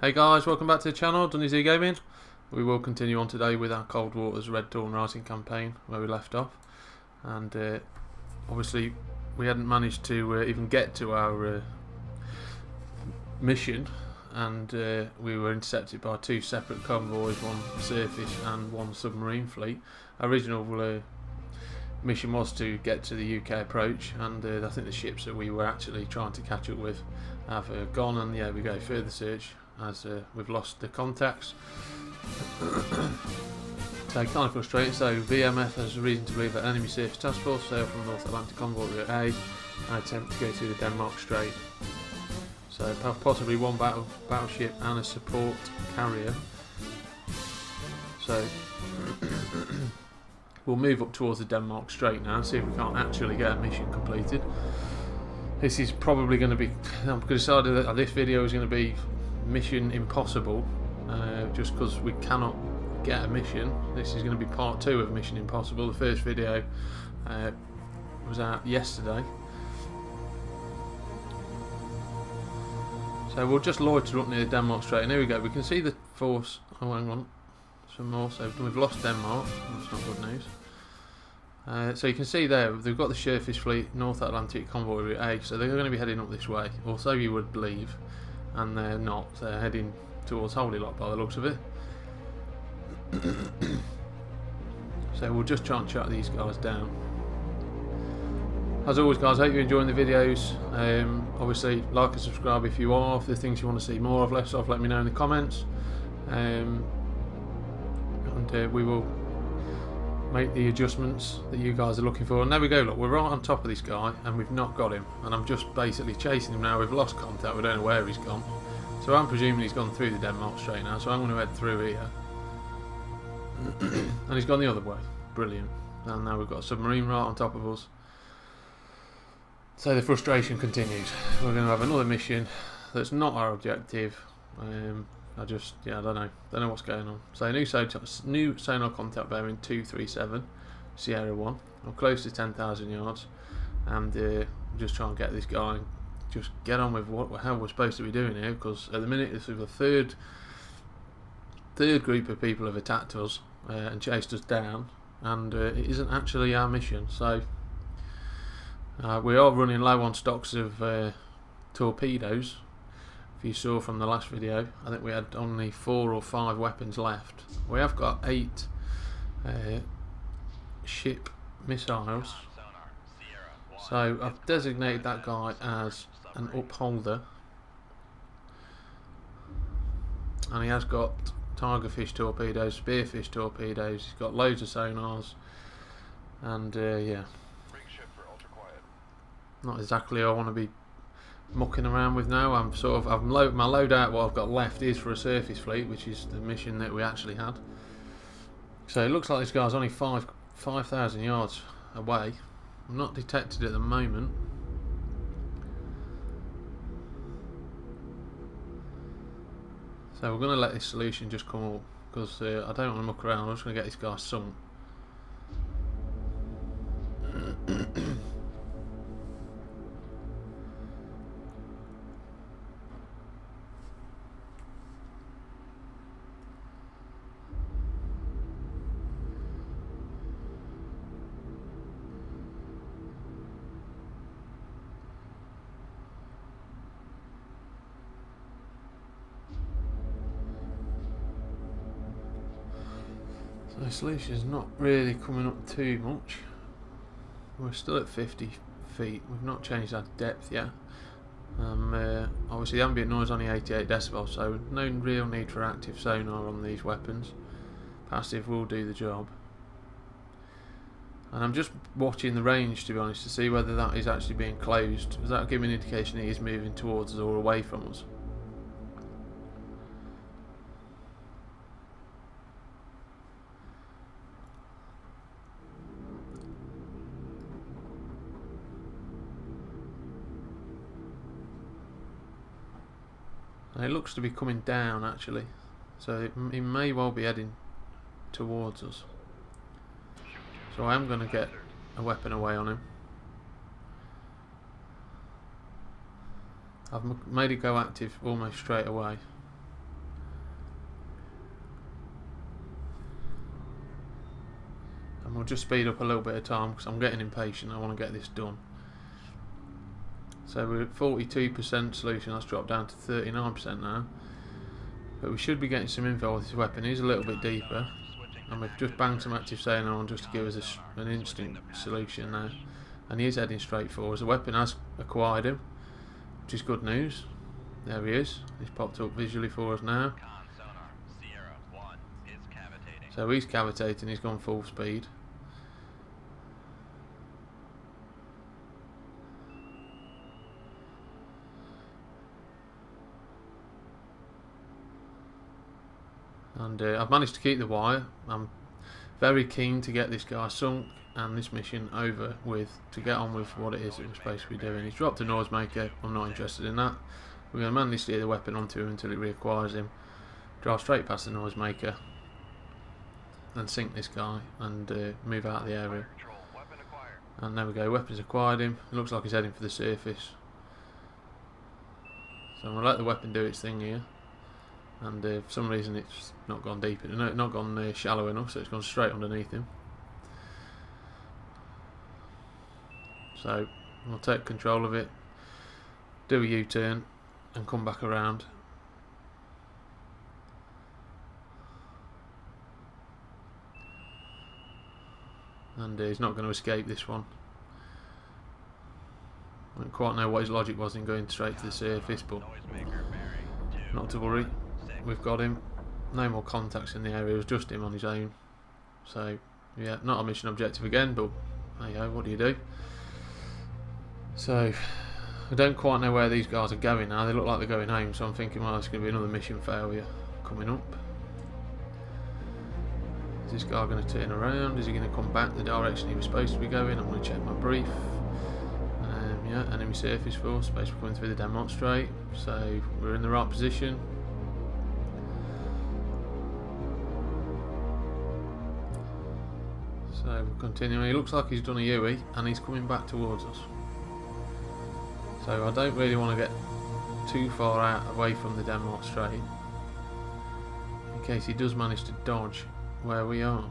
Hey guys, welcome back to the channel, Dunny Gaming. We will continue on today with our Cold Waters Red Dawn Rising campaign where we left off, and obviously we hadn't managed to even get to our mission, and we were intercepted by two separate convoys, one surface and one submarine fleet. Our original mission was to get to the UK approach, and I think the ships that we were actually trying to catch up with have gone, and yeah, we go further search as we've lost the contacts. So kind of frustrating. So VMF has reason to believe that enemy surface task force sail from North Atlantic convoy route A and attempt to go through the Denmark Strait. So possibly one battleship and a support carrier. So we'll move up towards the Denmark Strait now and see if we can't actually get a mission completed. This is probably going to be, I've decided that this video is going to be mission impossible, just because we cannot get a mission. This is going to be part 2 of Mission Impossible. The first video was out yesterday, so we'll just loiter up near the Denmark Strait, and here we go. We can see the force. Oh, hang on, some more. So we've lost Denmark. That's not good news. So you can see there they've got the surface fleet, North Atlantic convoy route A, so they're going to be heading up this way, or so you would believe, and they're not. They're heading towards Holy Lock by the looks of it. So we'll just try and shut these guys down. As always guys, I hope you're enjoying the videos. Obviously like and subscribe if you are. If there's things you want to see more of, less of, let me know in the comments, and we will make the adjustments that you guys are looking for. And there we go, look, we're right on top of this guy and we've not got him, and I'm just basically chasing him now. We've lost contact, we don't know where he's gone, so I'm presuming he's gone through the Denmark Strait now, so I'm going to head through here. And he's gone the other way. Brilliant. And now we've got a submarine right on top of us, so the frustration continues. We're going to have another mission that's not our objective. I don't know what's going on. So new sonar contact bearing 237 Sierra 1. I'm close to 10,000 yards, and just try and get this guy and just get on with what the hell we're supposed to be doing here, because at the minute this is the third group of people have attacked us and chased us down, and it isn't actually our mission. So we are running low on stocks of torpedoes. If you saw from the last video, I think we had only 4 or 5 weapons left. We have got 8 ship missiles, so I've designated that guy as an upholder, and he has got tigerfish torpedoes, spearfish torpedoes, he's got loads of sonars, and yeah, not exactly I want to be mucking around with now. I'm sort of, my loadout, what I've got left is for a surface fleet, which is the mission that we actually had. So it looks like this guy's only 5,000 yards away. I'm not detected at the moment. So we're going to let this solution just come up, because I don't want to muck around. I'm just going to get this guy sunk. So the solution's not really coming up too much. We're still at 50 feet. We've not changed our depth yet. Obviously the ambient noise is only 88 decibels, so no real need for active sonar on these weapons. Passive will do the job. And I'm just watching the range, to be honest, to see whether that is actually being closed. Does that give me an indication it is moving towards us or away from us? And it looks to be coming down actually, so it may well be heading towards us. So I am going to get a weapon away on him. I've made it go active almost straight away. we'll just speed up a little bit of time because I'm getting impatient. I want to get this done. So we're at 42% solution. That's dropped down to 39% now. But we should be getting some info with this weapon. He's a little bit deeper, and we've just banged some active saying on just to give us an instant solution now. And he is heading straight for us. The weapon has acquired him, which is good news. There he is. He's popped up visually for us now. So he's cavitating. He's gone full speed. And I've managed to keep the wire. I'm very keen to get this guy sunk and this mission over with, to get on with what it is that we're supposed to be doing. He's dropped a noisemaker. I'm not interested in that. We're going to manually steer the weapon onto him until it reacquires him. Drive straight past the noisemaker and sink this guy and move out of the area. And there we go, weapons acquired him. It looks like he's heading for the surface. So I'm going to let the weapon do its thing here. And for some reason it's not gone deep, not gone shallow enough, so it's gone straight underneath him. So we'll take control of it, do a U-turn and come back around. And he's not going to escape this one. I don't quite know what his logic was in going straight to the surface, but not to worry. We've got him. No more contacts in the area. It was just him on his own. So yeah, not a mission objective again, but there you go, what do you do? So I don't quite know where these guys are going now. They look like they're going home, so I'm thinking, well, it's going to be another mission failure coming up. Is this guy going to turn around? Is he going to come back the direction he was supposed to be going? I'm going to check my brief. Yeah, enemy surface force, supposed to be coming through the demonstrate. So we're in the right position. So we're continuing. He looks like he's done a UE and he's coming back towards us. So I don't really want to get too far out away from the Denmark Strait in case he does manage to dodge where we are.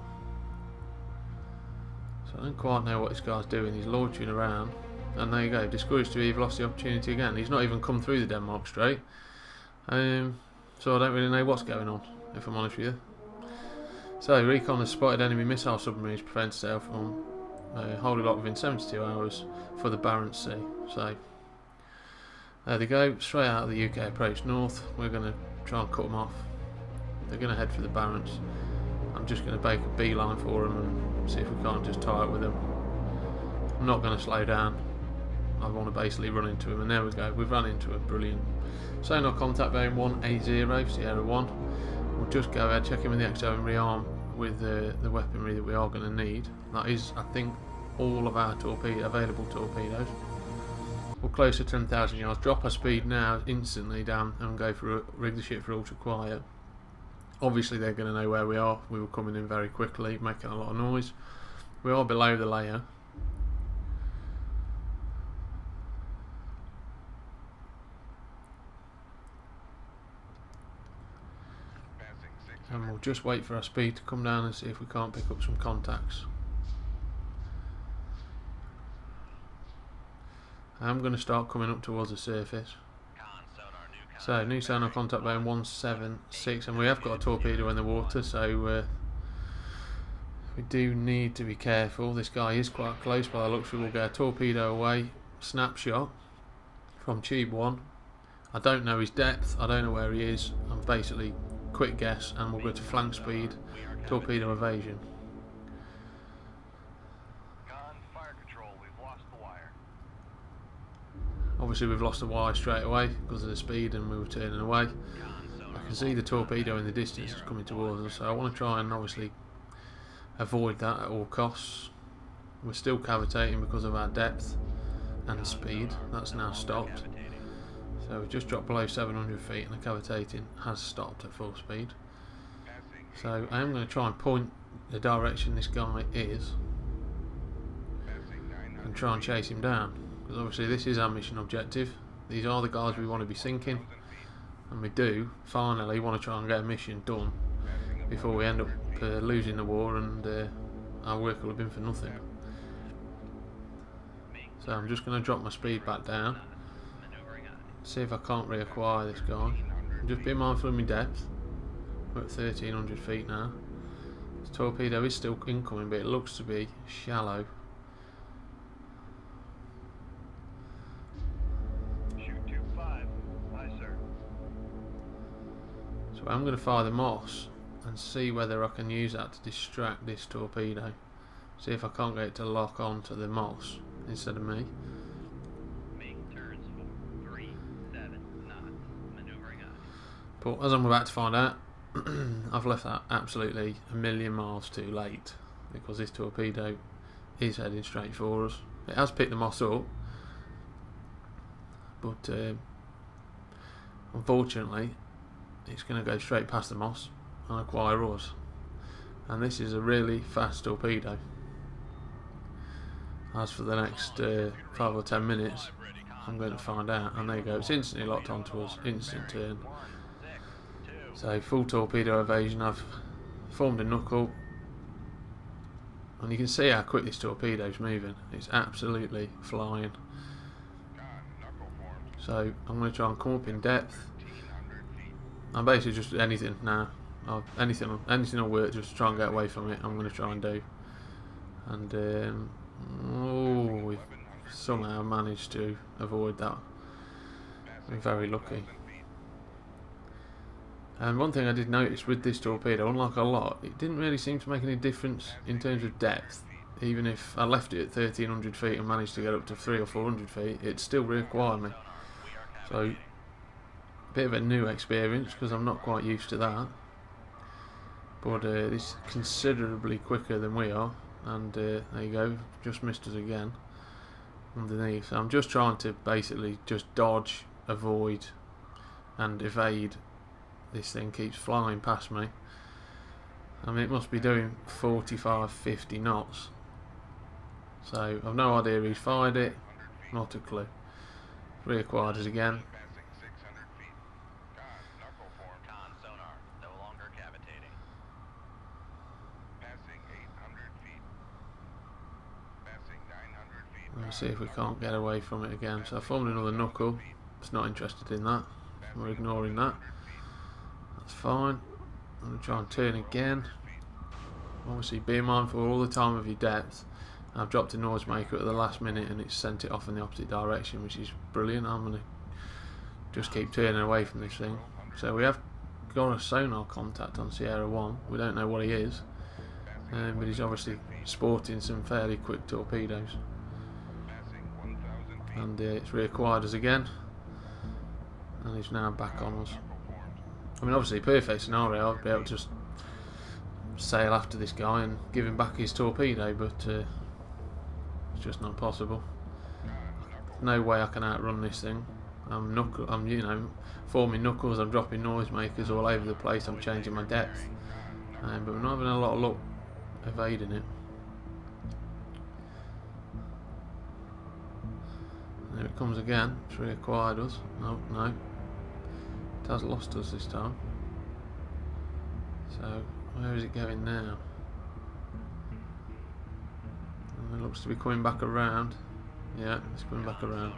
So I don't quite know what this guy's doing. He's launching around, and there you go, discouraged to have lost the opportunity again. He's not even come through the Denmark Strait, so I don't really know what's going on, if I'm honest with you. So Recon has spotted enemy missile submarines prevent sail from Holy Lock within 72 hours for the Barents Sea. So there they go, straight out of the UK approach north. We're going to try and cut them off. They're going to head for the Barents. I'm just going to make a beeline for them and see if we can't just tie it with them. I'm not going to slow down. I want to basically run into him, and there we go, we've run into him, brilliant. Sonar contact bearing 180, Sierra 1. We'll just go ahead, check in with the XO and rearm with the weaponry that we are going to need. That is, I think, all of our available torpedoes. We're close to 10,000 yards. Drop our speed now instantly down and go for rig the ship for ultra quiet. Obviously they're going to know where we are. We were coming in very quickly, making a lot of noise. We are below the layer. And we'll just wait for our speed to come down and see if we can't pick up some contacts. I'm going to start coming up towards the surface. So, new sonar contact bearing 176, and we have got a torpedo in the water, so we do need to be careful. This guy is quite close by the looks of it. We'll get a torpedo away, snapshot from Tube 1. I don't know his depth, I don't know where he is. I'm basically quick guess, and we'll go to flank speed, torpedo evasion. Obviously we've lost the wire straight away because of the speed and we were turning away. I can see the torpedo in the distance is coming towards us, so I want to try and obviously avoid that at all costs. We're still cavitating because of our depth and speed. That's now stopped. So we've just dropped below 700 feet and the cavitating has stopped at full speed. So I am going to try and point the direction this guy is and try and chase him down. Because obviously this is our mission objective. These are the guys we want to be sinking, and we do finally want to try and get a mission done before we end up losing the war and our work will have been for nothing. So I'm just going to drop my speed back down, see if I can't reacquire this guy. Just be mindful of my depth. We're at 1300 feet now. This torpedo is still incoming, but it looks to be shallow. Shoot 25. Aye, sir. So I'm going to fire the Moss and see whether I can use that to distract this torpedo. See if I can't get it to lock on to the Moss instead of me. Make turns for 37 knots. Maneuvering aye. But as I'm about to find out, I've left that absolutely a million miles too late, because this torpedo is heading straight for us. It has picked the Moss up, but unfortunately it's going to go straight past the Moss and acquire us. And this is a really fast torpedo. As for the next 5 or 10 minutes, I'm going to find out. And there you go, it's instantly locked onto us, instant turn. So full torpedo evasion. I've formed a knuckle, and you can see how quick this torpedo's moving. It's absolutely flying. So I'm going to try and come up in depth. I'm basically just anything now. Anything will work just to try and get away from it. I'm going to try and do. And oh, we've somehow managed to avoid that. We're very lucky. And one thing I did notice with this torpedo, unlike a lot, it didn't really seem to make any difference in terms of depth. Even if I left it at 1300 feet and managed to get up to 300 or 400 feet, it still reacquired me. So, a bit of a new experience, because I'm not quite used to that. But this is considerably quicker than we are. And there you go, just missed us again underneath. So I'm just trying to basically just dodge, avoid and evade. This thing keeps flying past me. I mean, it must be doing 45-50 knots. So I've no idea who's fired it, not a clue. Reacquired us again. Let's see if we can't get away from it again. So I formed another knuckle. It's not interested in that. We're ignoring that. That's fine. I'm going to try and turn again. Obviously be mindful all the time of your depth. I've dropped a noisemaker at the last minute and it's sent it off in the opposite direction, which is brilliant. I'm going to just keep turning away from this thing. So we have got a sonar contact on Sierra 1. We don't know what he is, but he's obviously sporting some fairly quick torpedoes. And it's reacquired us again, and he's now back on us. I mean, obviously, perfect scenario, I'd be able to just sail after this guy and give him back his torpedo, but it's just not possible. No way I can outrun this thing. I'm you know, forming knuckles. I'm dropping noisemakers all over the place. I'm changing my depth, but we're not having a lot of luck evading it. There it comes again. It's reacquired us. No, it has lost us this time. So where is it going now? And it looks to be coming back around. Yeah, it's coming back around.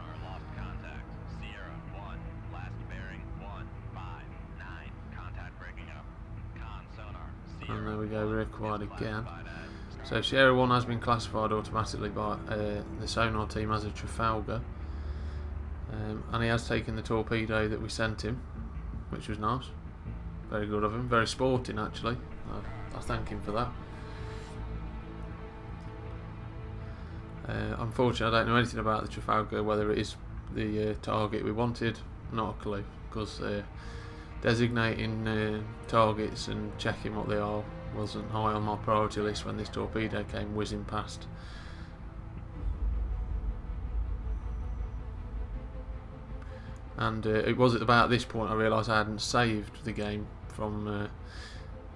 And there we go, reacquired again. So Sierra 1 has been classified automatically by the sonar team as a Trafalgar. And he has taken the torpedo that we sent him, which was nice. Very good of him, very sporting actually. I thank him for that. Unfortunately I don't know anything about the Trafalgar, whether it is the target we wanted, not a clue, because designating targets and checking what they are wasn't high on my priority list when this torpedo came whizzing past. And it was at about this point I realised I hadn't saved the game from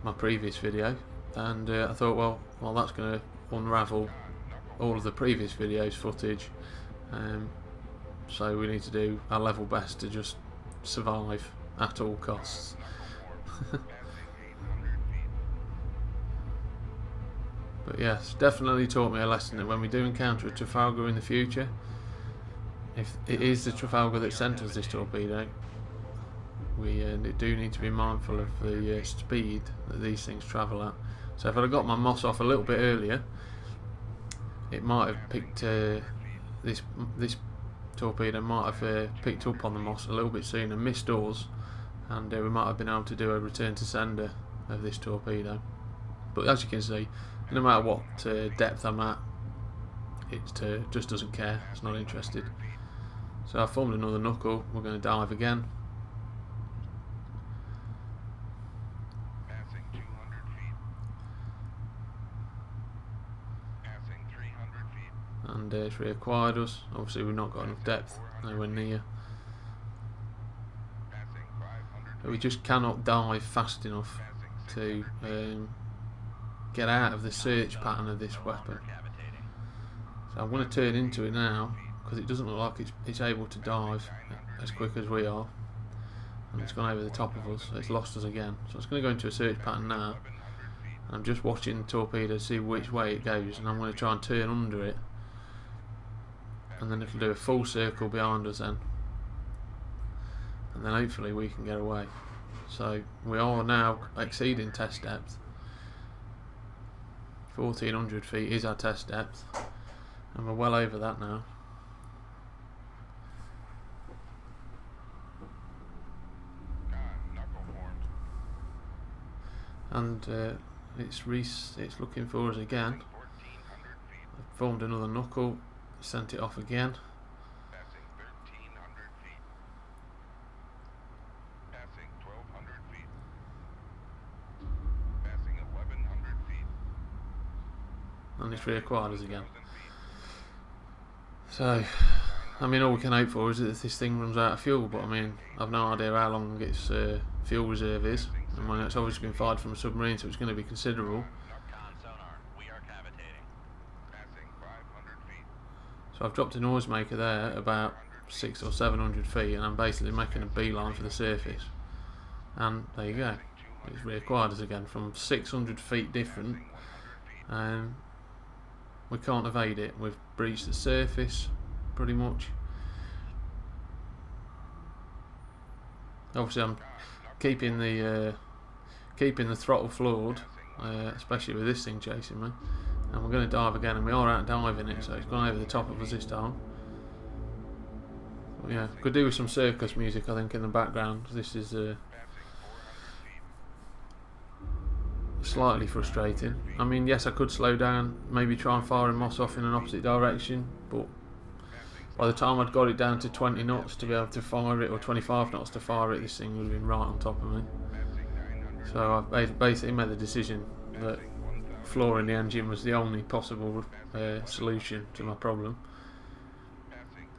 my previous video, and I thought, well that's going to unravel all of the previous videos footage, so we need to do our level best to just survive at all costs. But yes, definitely taught me a lesson that when we do encounter a Trafalgar in the future, if it is the Trafalgar that sent us this torpedo, we do need to be mindful of the speed that these things travel at. So if I'd have got my moss off a little bit earlier, it might have picked this torpedo might have picked up on the moss a little bit sooner, missed us, and we might have been able to do a return to sender of this torpedo. But as you can see, no matter what depth I'm at, it just doesn't care, it's not interested. So I've formed another knuckle, we're going to dive again. Passing 200 feet. Passing 300 feet. And it's reacquired us. Obviously we've not got enough depth, nowhere near. Passing 500 But we just cannot dive fast enough to get out of the search pattern of this weapon. So I'm going to turn into it now, because it doesn't look like it's able to dive as quick as we are, and it's gone over the top of us, so it's lost us again. So it's going to go into a search pattern now. I'm just watching the torpedo to see which way it goes, and I'm going to try and turn under it, and then it'll do a full circle behind us then, and then hopefully we can get away. So we are now exceeding test depth. 1400 feet is our test depth, and we're well over that now. knuckle formed. And it's looking for us again. 1400 feet. I've formed another knuckle, sent it off again. Passing 1300 feet. Passing 1200 feet. Passing 1100 feet. And it's reacquired us again. So, I mean, all we can hope for is that this thing runs out of fuel, but I mean, I've no idea how long its fuel reserve is, and when it's obviously been fired from a submarine, so it's going to be considerable. Con sonar, we are cavitating. Passing 500 feet. So I've dropped a noise maker there about 600 or 700 feet, and I'm basically making a beeline for the surface. And there you go, it's reacquired us again from 600 feet different. We can't evade it. We've breached the surface pretty much. Obviously I'm keeping the throttle floored, especially with this thing chasing me, and we're going to dive again, and we are out diving it, so it's gone over the top of us this time. But yeah, could do with some circus music I think in the background. This is slightly frustrating. I mean, yes, I could slow down, maybe try and fire moss off in an opposite direction, but by the time I'd got it down to 20 knots to be able to fire it, or 25 knots to fire it, this thing would have been right on top of me. So I basically made the decision that flooring the engine was the only possible solution to my problem,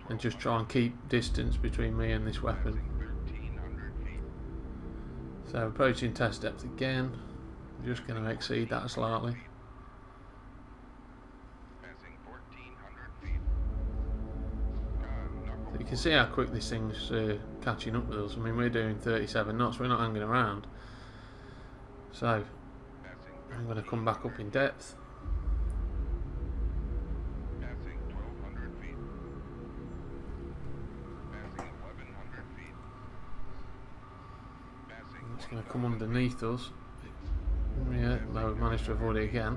and just try and keep distance between me and this weapon. So approaching test depth again. Just going to exceed that slightly. Passing 1400 feet. So you can see how quick this thing's catching up with us. I mean, we're doing 37 knots, we're not hanging around. So I'm going to come back up in depth. Passing 1200 feet. Passing 1100 feet. Passing It's going to come underneath us. Yeah, no, we've managed to avoid it again.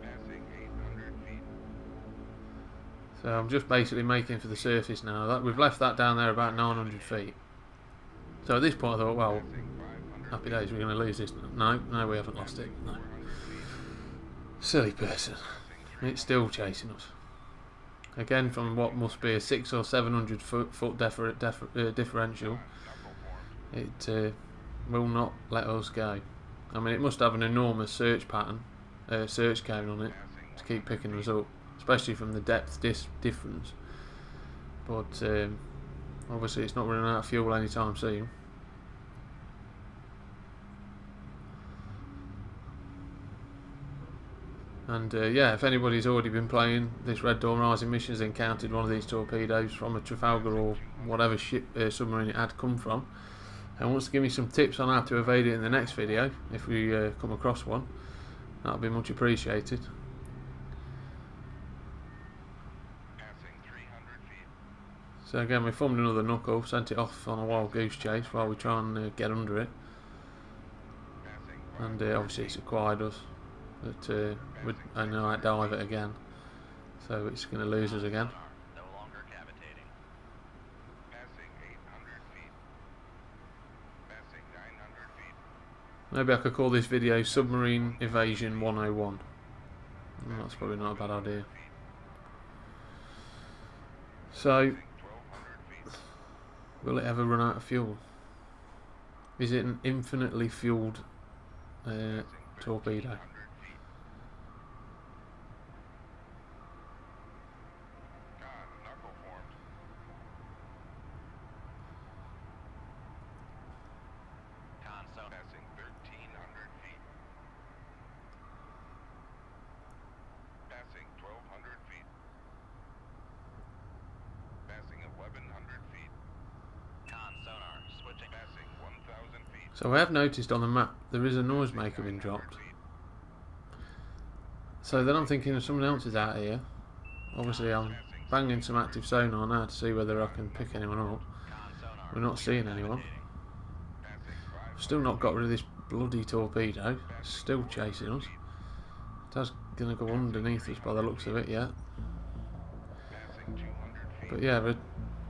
Passing 800 feet. So I'm just basically making for the surface now. We've left that down there about 900 feet. So at this point I thought, well, happy days, we're going to lose this. No, we haven't lost it. No. Silly person. It's still chasing us. Again, from what must be a 600 or 700 foot differential, it will not let us go. I mean, it must have an enormous search pattern, search cone on it to keep picking us up, especially from the depth difference. But obviously it's not running out of fuel anytime soon. And yeah, if anybody's already been playing this Red Dawn Rising mission, has encountered one of these torpedoes from a Trafalgar or whatever ship submarine it had come from, and wants to give me some tips on how to evade it in the next video, if we come across one, That'll be much appreciated. Passing 300 feet. So again, we formed another knuckle, sent it off on a wild goose chase while we try and get under it. Passing And obviously it's acquired us. But I know I dive it again. So it's going to lose us again. No longer cavitating. Passing 800 feet. Passing 900 feet. Maybe I could call this video Submarine Evasion 101. That's probably not a bad idea. So, 1,200 feet. will it ever run out of fuel? Is it an infinitely fueled torpedo? 1,300 feet. Con, knuckle formed. Con sonar. Passing 1,300 feet. Passing 1,200 feet. Passing 1,100 feet. Con sonar. Switching. Passing 1,000 feet. So I have noticed on the map there is a noisemaker being dropped. So then I'm thinking if someone else is out here. Obviously I'm banging some active sonar now to see whether I can pick anyone up. Con sonar. We're not seeing anyone. Passing Still not got rid of this bloody torpedo. Still chasing us. That's going to go underneath us by the looks of it, yeah. Passing 200 feet. But yeah, the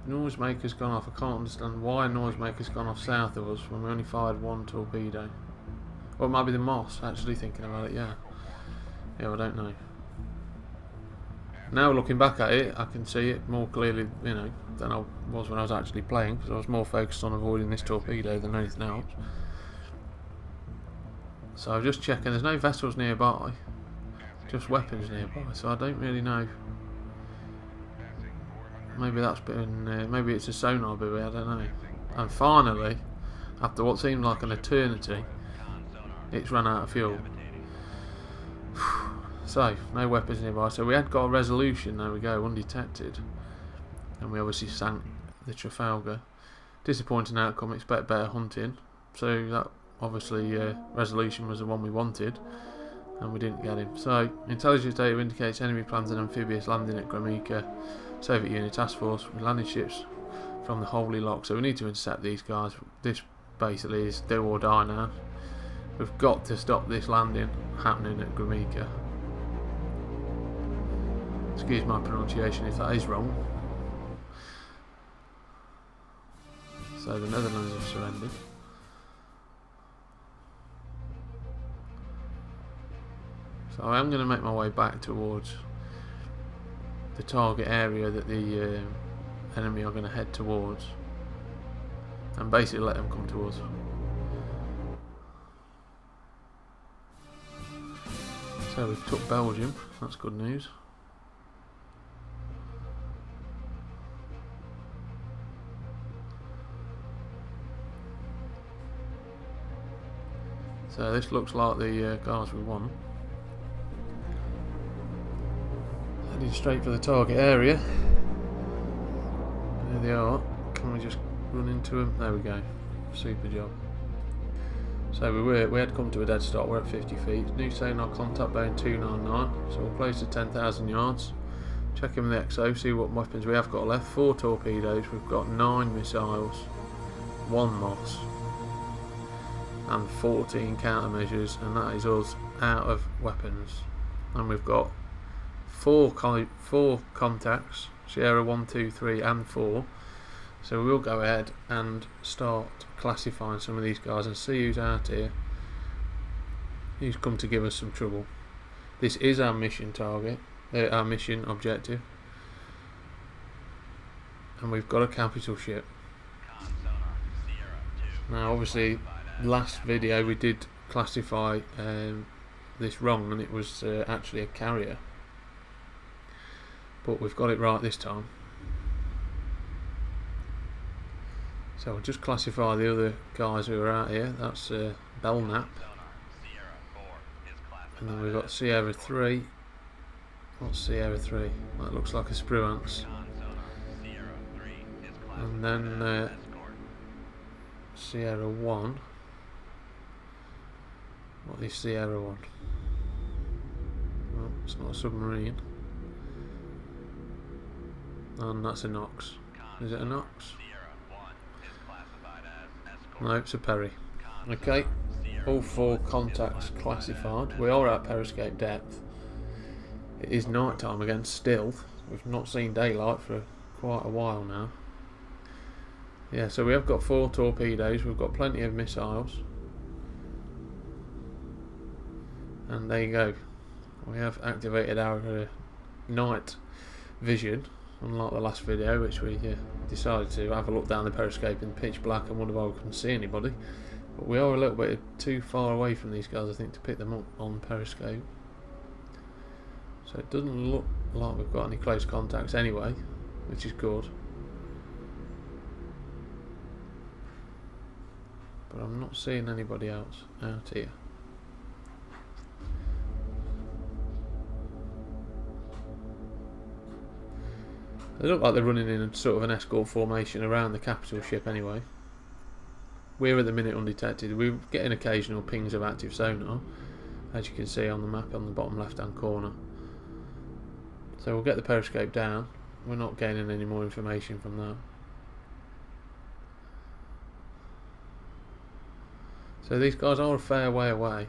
noisemaker's gone off. I can't understand why a noisemaker's gone off south of us when we only fired one torpedo. Or it might be the Moss, actually thinking about it, yeah. Yeah, I don't know. Now looking back at it, I can see it more clearly, you know, than I was when I was actually playing, because I was more focused on avoiding this torpedo than anything else. So I'm just checking, there's no vessels nearby, just weapons nearby, so I don't really know. Passing 400. Maybe that's been, maybe it's a sonar buoy, I don't know. And finally, after what seemed like an eternity, Con sonar. it's run out of fuel. Cavitating. So, no weapons nearby. So we had got a resolution, there we go, undetected. And we obviously sank the Trafalgar. Disappointing outcome, expect better hunting. So that obviously resolution was the one we wanted. And we didn't get him. So, intelligence data indicates enemy plans an amphibious landing at Gromyka. Soviet unit task force with landing ships from the Holy Lock. So we need to intercept these guys. This basically is do or die now. We've got to stop this landing happening at Gromyka. Excuse my pronunciation if that is wrong. So the Netherlands have surrendered. So I am going to make my way back towards the target area that the enemy are going to head towards, and basically let them come towards. So we took Belgium, that's good news. So this looks like the guys we want. Heading straight for the target area. There they are. Can we just run into them? There we go. Super job. So we had come to a dead stop. We're at 50 feet. New sonar contact bearing 299. So we're close to 10,000 yards. Checking the XO, see what weapons we have got left. 4 torpedoes. We've got 9 missiles, 1 Moss, and 14 countermeasures, and that is us out of weapons. And we've got 4 contacts, Sierra 1, 2, 3 and 4. So we will go ahead and start classifying some of these guys and see who's out here, who's come to give us some trouble. This is our mission target, our mission objective, and we've got a capital ship. Con sonar. Sierra 2. Now obviously last video we did classify this wrong, and it was actually a carrier, but we've got it right this time. So we'll just classify the other guys who are out here. That's Belknap, Sonar. Sierra 4 is classified. and then we've got Sierra 3. What's Sierra 3? That looks like a Spruance. Con sonar. Sierra 3 is classified. And then as escort. Sierra 1. What is Sierra 1? It's not a submarine. And that's a Nox. Is it a Nox? Sierra 1 is classified as escort. No, it's a Perry. Con Okay, sonar, Sierra all 4 1 is contacts classified classified. as We are at periscope depth. It is night time again still. We've not seen daylight for quite a while now. Yeah, so we have got 4 torpedoes. We've got plenty of missiles. And there you go. We have activated our night vision, unlike the last video, which we decided to have a look down the periscope in pitch black and wonder why we couldn't see anybody. But we are a little bit too far away from these guys, I think, to pick them up on periscope. So it doesn't look like we've got any close contacts anyway, which is good. But I'm not seeing anybody else out here. They look like they're running in a sort of an escort formation around the capital ship anyway. We're at the minute undetected. We're getting occasional pings of active sonar, as you can see on the map on the bottom left hand corner. So we'll get the periscope down. We're not gaining any more information from that. So these guys are a fair way away.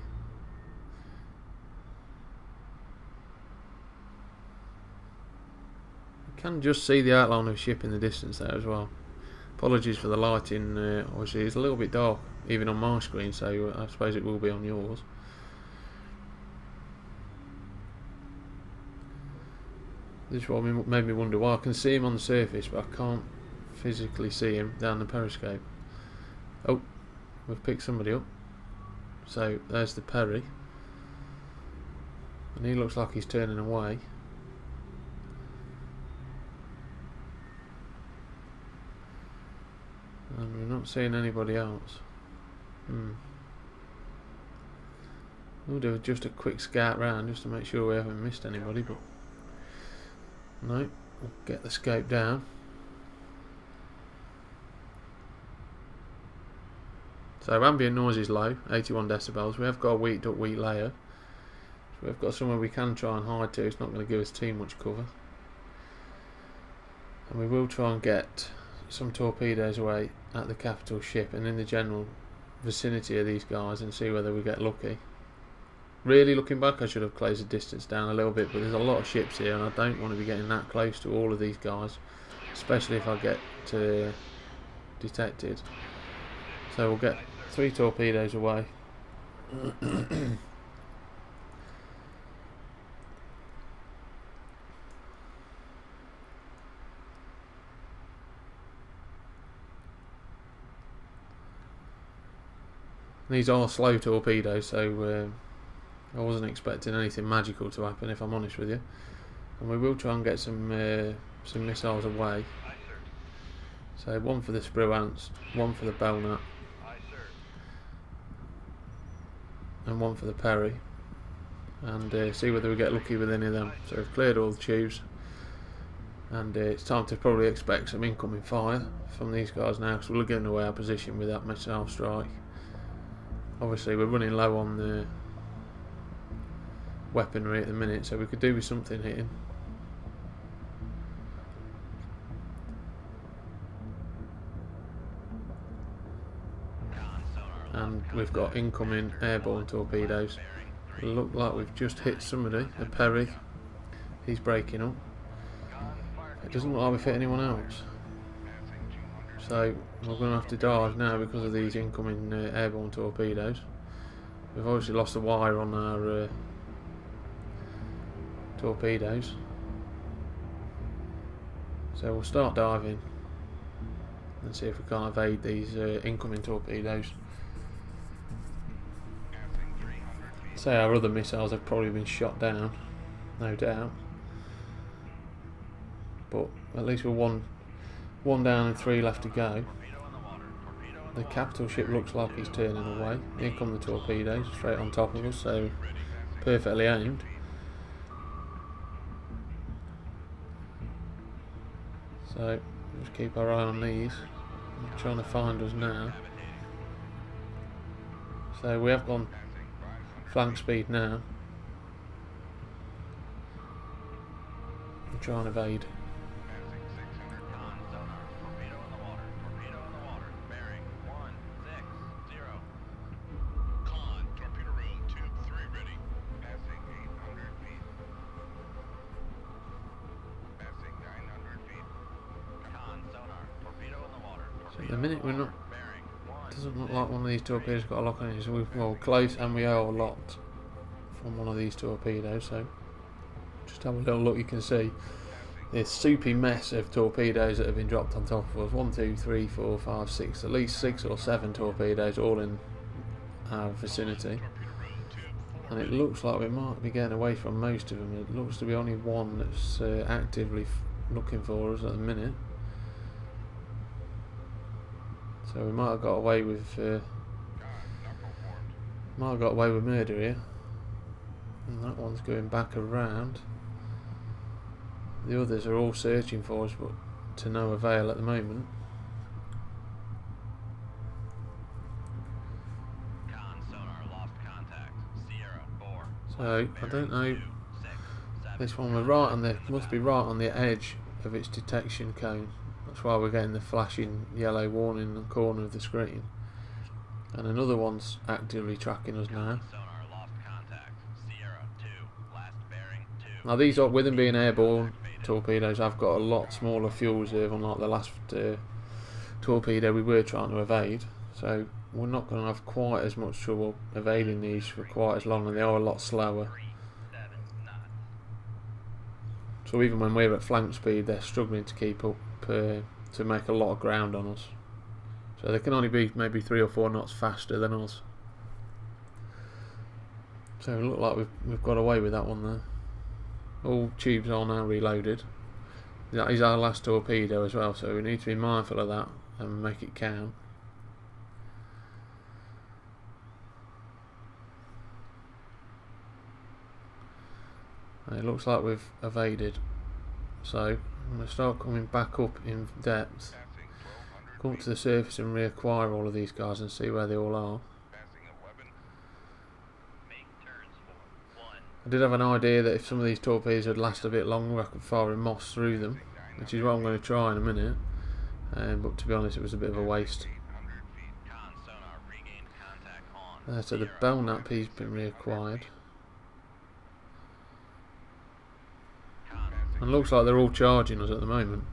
You can just see the outline of a ship in the distance there as well. Apologies for the lighting, obviously it's a little bit dark even on my screen, so I suppose it will be on yours. This is what made me wonder why I can see him on the surface but I can't physically see him down the periscope. Oh, we've picked somebody up. So there's the Perry, and he looks like he's turning away. And we're not seeing anybody else. We'll do just a quick scout round just to make sure we haven't missed anybody, but no, we'll get the scope down. So ambient noise is low, 81 decibels. We have got a weak duct, weak layer. So we've got somewhere we can try and hide to. It's not going to give us too much cover. And we will try and get some torpedoes away at the capital ship and in the general vicinity of these guys and see whether we get lucky. Really looking back, I should have closed the distance down a little bit, but there's a lot of ships here and I don't want to be getting that close to all of these guys, especially if I get detected. So we'll get 3 torpedoes away. These are slow torpedoes, so I wasn't expecting anything magical to happen, if I'm honest with you. And we will try and get some missiles away. So one for the Spruance, one for the Belknap, and one for the Perry, and see whether we get lucky with any of them. So we've cleared all the tubes, and it's time to probably expect some incoming fire from these guys now, because we're giving away our position with that missile strike. Obviously we're running low on the weaponry at the minute, so we could do with something hitting. And we've got incoming airborne torpedoes. It look like we've just hit somebody, a Perry. He's breaking up. It doesn't look like we've hit anyone else. So we're going to have to dive now because of these incoming airborne torpedoes. We've obviously lost the wire on our torpedoes. So we'll start diving and see if we can't evade these incoming torpedoes. Say our other missiles have probably been shot down, no doubt. But at least we're one down and 3 left to go. The capital ship looks like it's turning away. Here come the torpedoes straight on top of us, so perfectly aimed. So just keep our eye on these. They're trying to find us now. So we have gone flank speed now. and try and evade. Passing 600. Con sonar. Torpedo in the water. Torpedo in the water. Bearing 160. Con, torpedo room, tube 3 ready. Passing 800 feet. Passing 900 feet. Con sonar. Torpedo in the water. So at the minute we're not. Bearing 1. Doesn't look like one of these torpedoes got a lock on it. So we're well close, and we are locked from one of these torpedoes. So just have a little look. You can see this soupy mess of torpedoes that have been dropped on top of us. 1, 2, 3, 4, 5, 6. At least 6 or 7 torpedoes all in our vicinity. And it looks like we might be getting away from most of them. It looks to be only one that's actively looking for us at the minute. So we might have got away with murder here. And that one's going back around. The others are all searching for us, but to no avail at the moment. Con sonar lost contact. Sierra 4. So I don't know. This one we're right on the must be right on the edge of its detection cone. That's why we're getting the flashing yellow warning in the corner of the screen. And another one's actively tracking us now. Sonar lost contact. Sierra 2. Last bearing 2. Now these are, with them being airborne torpedoes, I've got a lot smaller fuel reserve, unlike the last torpedo we were trying to evade. So we're not going to have quite as much trouble evading these for quite as long, and they are a lot slower. 7 knots. So even when we're at flank speed, they're struggling to keep up to make a lot of ground on us. So they can only be maybe 3 or 4 knots faster than us. So it look like we've got away with that one there. All tubes are now reloaded. That is our last torpedo as well, so we need to be mindful of that and make it count. And it looks like we've evaded. So I'm going to start coming back up in depth, Passing 1200 come up to the surface and reacquire all of these guys and see where they all are. Passing 11. Make turns for 1. I did have an idea that if some of these torpedoes would last a bit longer, I could fire a moss through them, which is what I'm going to try in a minute. But to be honest, it was a bit of a waste. 800 feet. Con sonar regained contact on. So the Belknap piece has been reacquired. Con. And looks like they're all charging us at the moment.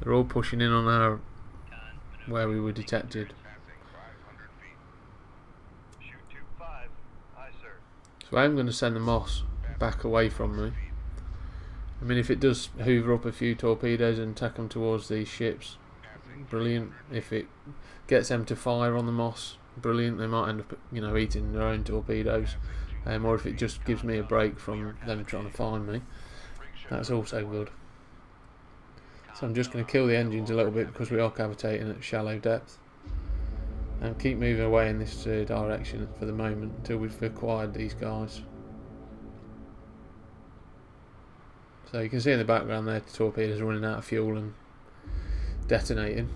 They're all pushing in on our where we were detected. Passing 500 feet. Shoot 25. Aye, sir. So I'm going to send the moss back away from me. I mean, if it does hoover up a few torpedoes and take them towards these ships, brilliant. If it gets them to fire on the moss, brilliant. They might end up, eating their own torpedoes. Or if it just gives me a break from them trying to find me, that's also good. So I'm just going to kill the engines a little bit because we are cavitating at shallow depth, and keep moving away in this direction for the moment until we've acquired these guys. So you can see in the background there the torpedoes running out of fuel and detonating.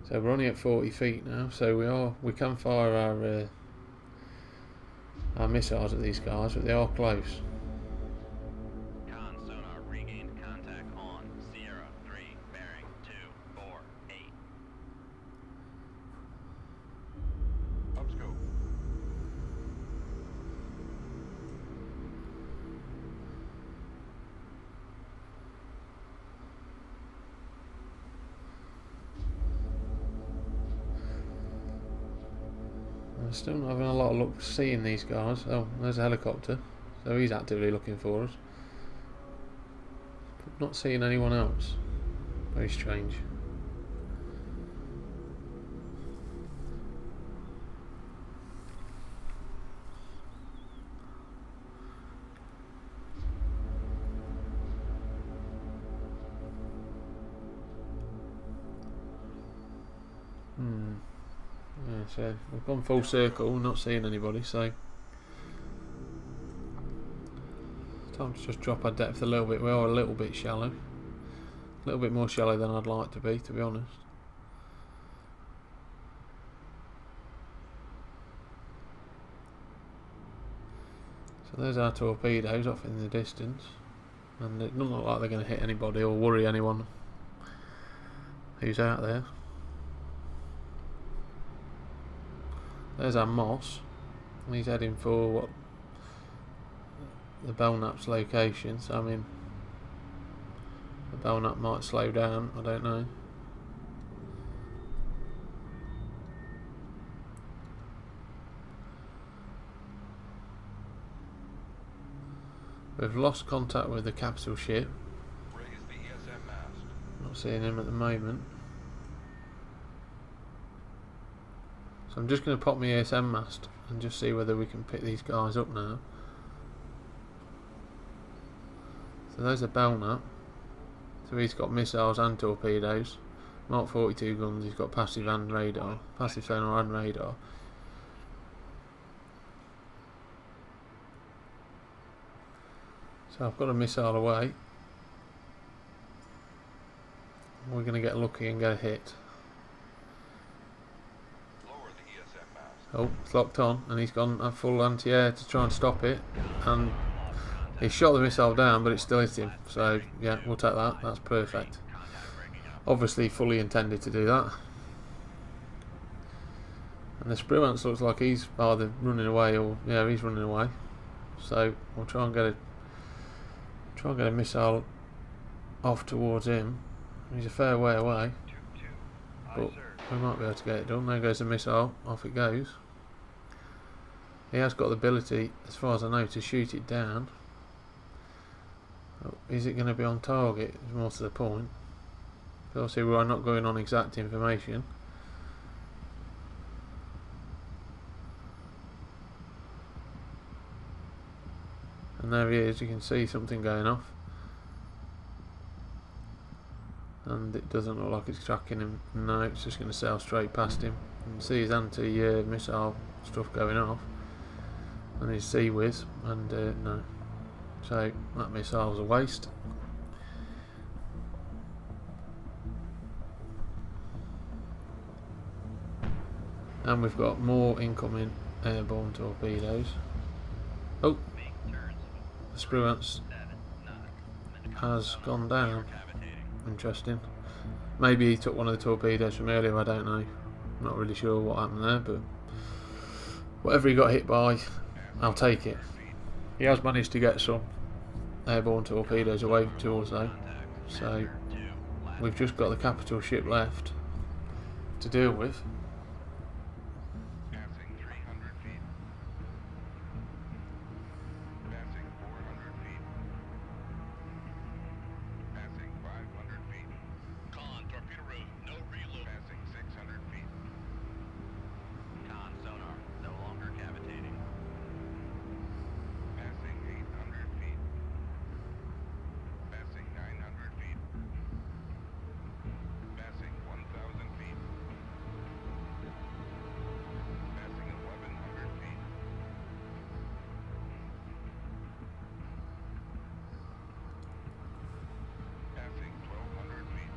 So we're only at 40 feet now, so we can fire our missiles at these guys, but they are close. Con sonar regained contact on. Sierra 3. Bearing 2. 4. 8. Upscope. I'm still not having a lot of luck seeing these guys. Oh, there's a helicopter, so he's actively looking for us. But not seeing anyone else. Very strange. Yeah, so we've gone full circle, not seeing anybody, so time to just drop our depth a little bit. We are a little bit shallow, a little bit more shallow than I'd like to be honest. So there's our torpedoes off in the distance, and it doesn't look like they're going to hit anybody or worry anyone who's out there. There's our Moss, and he's heading for what the Belknap's location, so I mean the Belknap might slow down, I don't know. We've lost contact with the capital ship. Raise the ESM mast. Not seeing him at the moment. So I'm just going to pop my ESM mast and just see whether we can pick these guys up now. So there's a Belknap. So he's got missiles and torpedoes. Mark 42 guns, he's got passive and radar. Passive sonar and radar. So I've got a missile away. We're going to get lucky and get a hit. Lower the ESM mast. Oh, it's locked on, and he's gone at full anti-air to try and stop it, and he shot the missile down, but it still hit him. So yeah, we'll take that. That's perfect. Obviously fully intended to do that. And the Spruance looks like he's either running away or yeah, he's running away. So we'll try and get a missile off towards him. He's a fair way away, but we might be able to get it done. There goes the missile, off it goes. He has got the ability, as far as I know, to shoot it down. Oh, is it going to be on target? Is more to the point. But obviously we are not going on exact information. And there he is, you can see something going off. And it doesn't look like it's tracking him. No, it's just going to sail straight past him. You can see his anti-missile stuff going off. And his sea whiz. And no. So that missile's a waste. And we've got more incoming airborne torpedoes. Oh! The Spruance has gone down. Interesting. Maybe he took one of the torpedoes from earlier, I don't know. I'm not really sure what happened there, but whatever he got hit by, I'll take it. He has managed to get some airborne torpedoes away towards though. So we've just got the capital ship left to deal with. Passing 300 feet. Passing 400 feet. Passing 500 feet. Con, torpedo room, no reload. Passing 600 feet. Con sonar, no longer cavitating. Passing 800 feet. Passing 900 feet. Passing 1,000 feet. Passing 1,100 feet. Passing 1,200 feet.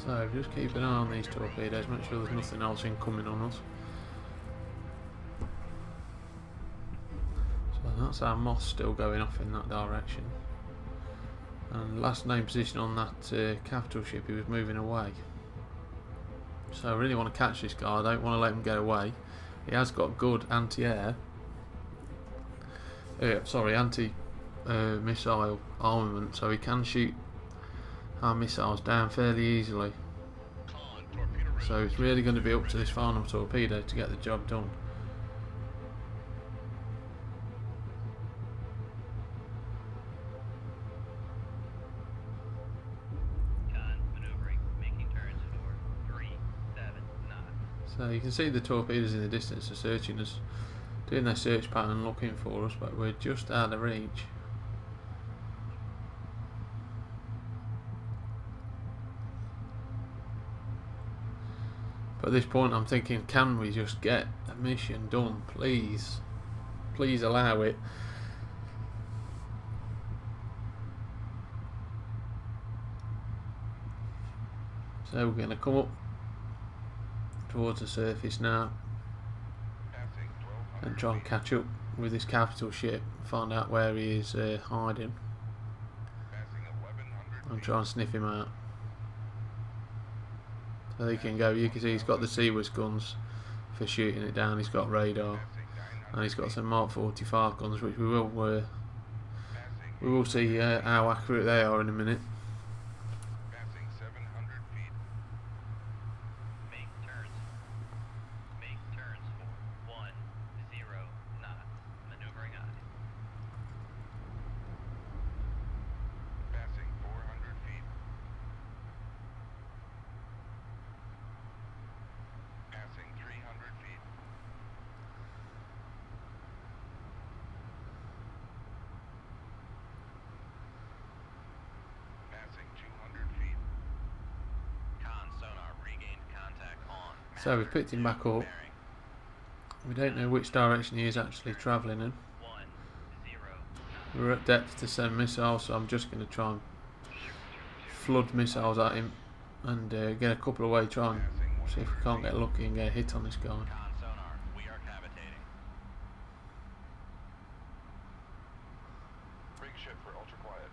So just keep an eye on these torpedoes, make sure there's nothing else incoming on us. So that's our Moss still going off in that direction. And last named position on that capital ship, he was moving away. So I really want to catch this guy, I don't want to let him get away. He has got good anti-air. Anti-missile armament, so he can shoot our missiles down fairly easily. Con, torpedo room. So it's really going to be up to this final torpedo to get the job done. Con maneuvering, making turns for 3-7 knots. So you can see the torpedoes in the distance are searching us, doing their search pattern looking for us, but we're just out of reach. But at this point I'm thinking, can we just get a mission done, please? Please allow it. So we're going to come up towards the surface now Passing 1,200 and try and catch up with this capital ship, find out where he is hiding, Passing 1100 and try and sniff him out. So he can go. You can see he's got the Seaworth guns for shooting it down. He's got radar, and he's got some Mark 45 guns, which we will see how accurate they are in a minute. Passing 700 feet. Make turns. Make turns for 10 knots. Maneuvering eyes. Passing 400 feet. Passing 300 feet. Passing 200 feet. Con sonar regained contact on. So we've picked him back up. Bearing We don't know which direction he is actually travelling in. 10. We're at depth to send missiles, so I'm just going to try and flood missiles at him and get a couple away, try and see if we can't get lucky and get a hit on this guy. Con sonar, we are cavitating. Rig ship for ultra quiet.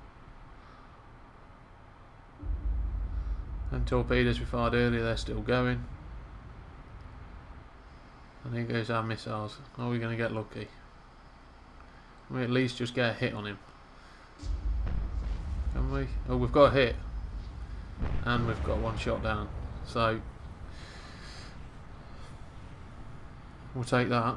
And torpedoes we fired earlier, they're still going. And here goes our missiles. Are we going to get lucky? Can we at least just get a hit on him? Can we? Oh, we've got a hit. And we've got one shot down. So we'll take that.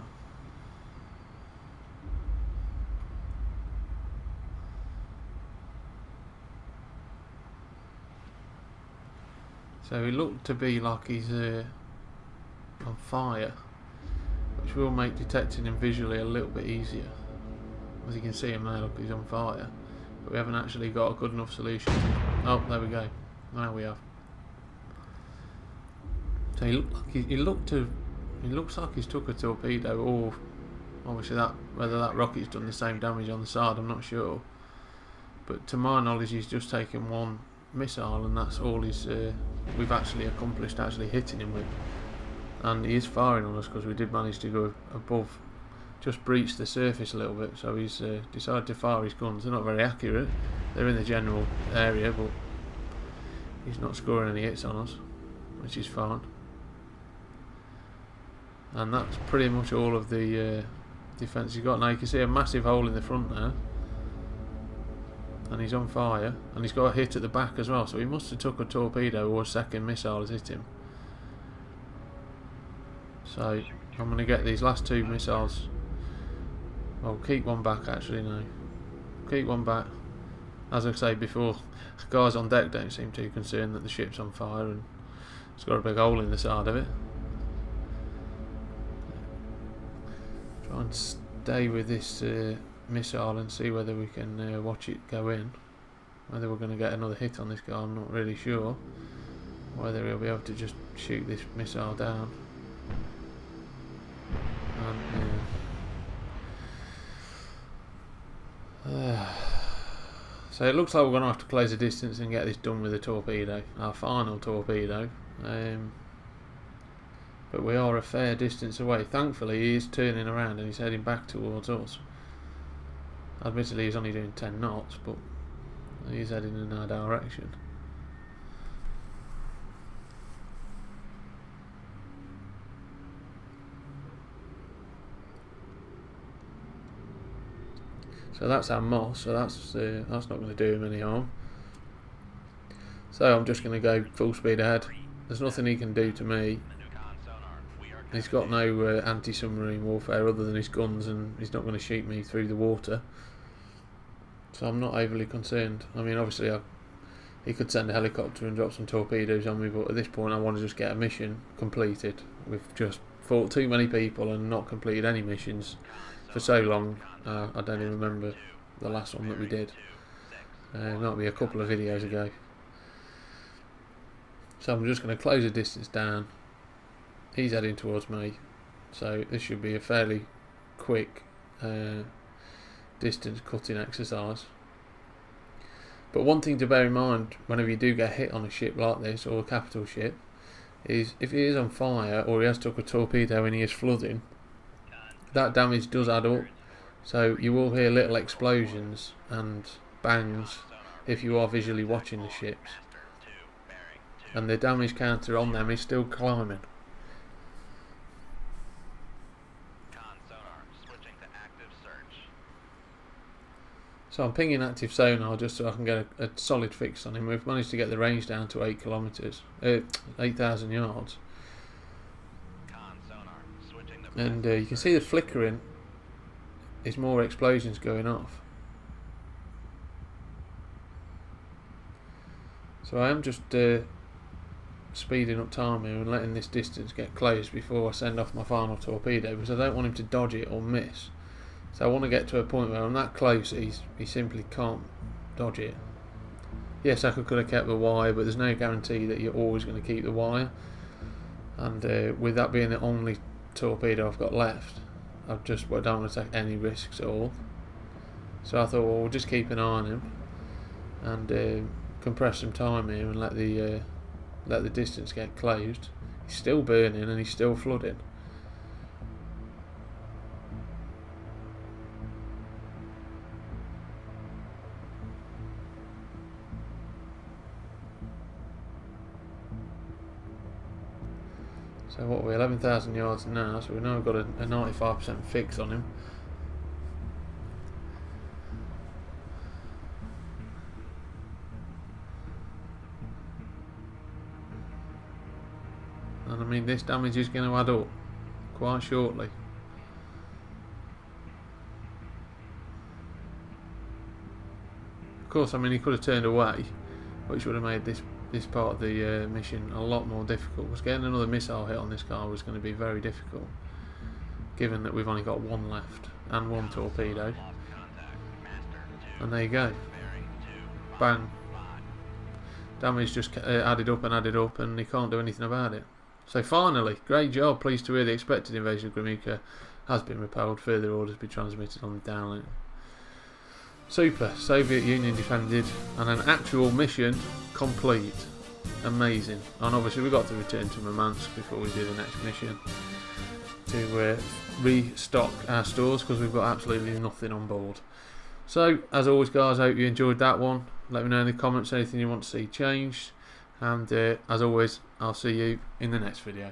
So he looked to be like he's on fire, which will make detecting him visually a little bit easier. As you can see him there, look, he's on fire. But we haven't actually got a good enough solution. Oh, there we go. Now we have. So he looks like he's took a torpedo, or obviously whether that rocket's done the same damage on the side, I'm not sure. But to my knowledge, he's just taken one missile, and that's all we've actually accomplished, actually hitting him with. And he is firing on us because we did manage to go above, just breach the surface a little bit. So he's decided to fire his guns. They're not very accurate, they're in the general area, but he's not scoring any hits on us, which is fine. And that's pretty much all of the defence he's got. Now you can see a massive hole in the front there, and he's on fire, and he's got a hit at the back as well, so he must have took a torpedo or a second missile has hit him. So I'm going to get these last two missiles. I'll keep one back actually now. Keep one back. As I say before, guys on deck don't seem too concerned that the ship's on fire and it's got a big hole in the side of it. Try and stay with this missile and see whether we can watch it go in. Whether we're going to get another hit on this guy, I'm not really sure. Whether he'll be able to just shoot this missile down. So it looks like we're going to have to close the distance and get this done with a torpedo, our final torpedo. But we are a fair distance away. Thankfully he is turning around and he's heading back towards us. Admittedly he's only doing 10 knots, but he's heading in our direction. So that's our Moss, so that's not going to do him any harm. So I'm just going to go full speed ahead. There's nothing he can do to me. He's got no anti-submarine warfare other than his guns, and he's not going to shoot me through the water. So I'm not overly concerned. I mean, obviously he could send a helicopter and drop some torpedoes on me, but at this point I want to just get a mission completed. We've just fought too many people and not completed any missions for so long. I don't even remember the last one that we did. Might be a couple of videos ago. So I'm just going to close the distance down. He's heading towards me, so this should be a fairly quick distance cutting exercise. But one thing to bear in mind whenever you do get hit on a ship like this, or a capital ship, is if he is on fire or he has took a torpedo and he is flooding, that damage does add up. So you will hear little explosions and bangs if you are visually watching the ships, and the damage counter on them is still climbing. So I'm pinging active sonar just so I can get a solid fix on him. We've managed to get the range down to 8 kilometers, 8,000 yards. And you can see the flickering is more explosions going off. So I am just speeding up time here and letting this distance get close before I send off my final torpedo, because I don't want him to dodge it or miss. So I want to get to a point where I'm that close he simply can't dodge it. Yes, I could have kept the wire, but there's no guarantee that you're always going to keep the wire. And with that being the only torpedo I've got left, I don't want to take any risks at all. So I thought, well, we'll just keep an eye on him and compress some time here and let the distance get closed. He's still burning and he's still flooding. So what are we, 11,000 yards now, so we've now got a 95% fix on him. And I mean, this damage is going to add up quite shortly. Of course, I mean, he could have turned away, which would have made this part of the mission a lot more difficult, because getting another missile hit on this car was going to be very difficult, given that we've only got one left and one torpedo. And there you go, bang, damage just added up and he can't do anything about it. So finally, great job, pleased to hear the expected invasion of Gromyka has been repelled, further orders be transmitted on the downlink. Super, Soviet Union defended and an actual mission complete. Amazing. And obviously we've got to return to Murmansk before we do the next mission to restock our stores, because we've got absolutely nothing on board. So as always guys, I hope you enjoyed that one. Let me know in the comments anything you want to see changed, and as always, I'll see you in the next video.